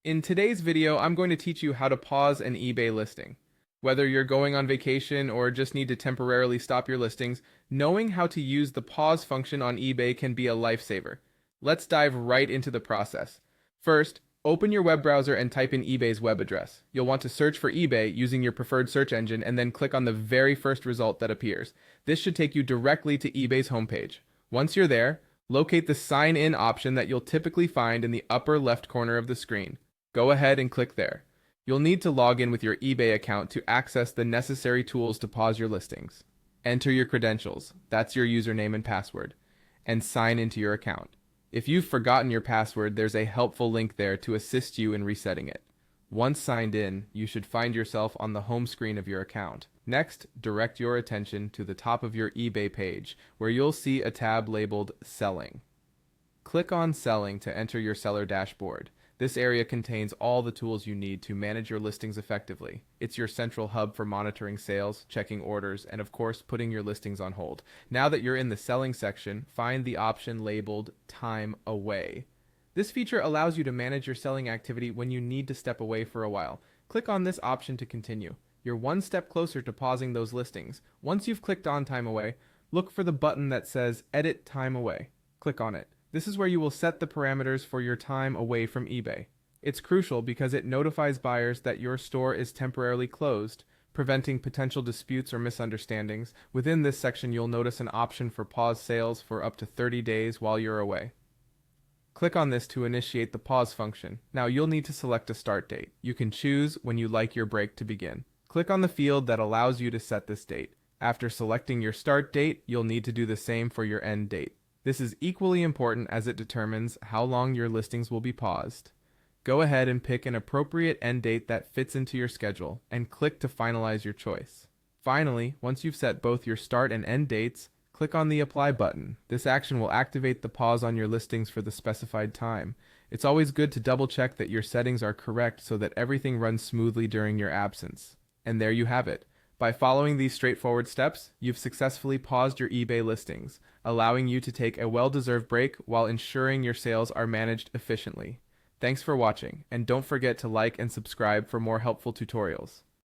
In today's video, I'm going to teach you how to pause an eBay listing. Whether you're going on vacation or just need to temporarily stop your listings, knowing how to use the pause function on eBay can be a lifesaver. Let's dive right into the process. First, open your web browser and type in eBay's web address. You'll want to search for eBay using your preferred search engine and then click on the very first result that appears. This should take you directly to eBay's homepage. Once you're there, locate the Sign In option that you'll typically find in the upper left corner of the screen. Go ahead and click there. You'll need to log in with your eBay account to access the necessary tools to pause your listings. Enter your credentials, that's your username and password, and sign into your account. If you've forgotten your password, there's a helpful link there to assist you in resetting it. Once signed in, you should find yourself on the home screen of your account. Next, direct your attention to the top of your eBay page, where you'll see a tab labeled Selling. Click on Selling to enter your seller dashboard. This area contains all the tools you need to manage your listings effectively. It's your central hub for monitoring sales, checking orders, and of course, putting your listings on hold. Now that you're in the selling section, find the option labeled Time Away. This feature allows you to manage your selling activity when you need to step away for a while. Click on this option to continue. You're one step closer to pausing those listings. Once you've clicked on Time Away, look for the button that says Edit Time Away. Click on it. This is where you will set the parameters for your time away from eBay. It's crucial because it notifies buyers that your store is temporarily closed, preventing potential disputes or misunderstandings. Within this section, you'll notice an option for pause sales for up to 30 days while you're away. Click on this to initiate the pause function. Now you'll need to select a start date. You can choose when you'd like your break to begin. Click on the field that allows you to set this date. After selecting your start date, you'll need to do the same for your end date. This is equally important as it determines how long your listings will be paused. Go ahead and pick an appropriate end date that fits into your schedule and click to finalize your choice. Finally, once you've set both your start and end dates, click on the Apply button. This action will activate the pause on your listings for the specified time. It's always good to double check that your settings are correct so that everything runs smoothly during your absence. And there you have it. By following these straightforward steps, you've successfully paused your eBay listings, allowing you to take a well-deserved break while ensuring your sales are managed efficiently. Thanks for watching, and don't forget to like and subscribe for more helpful tutorials.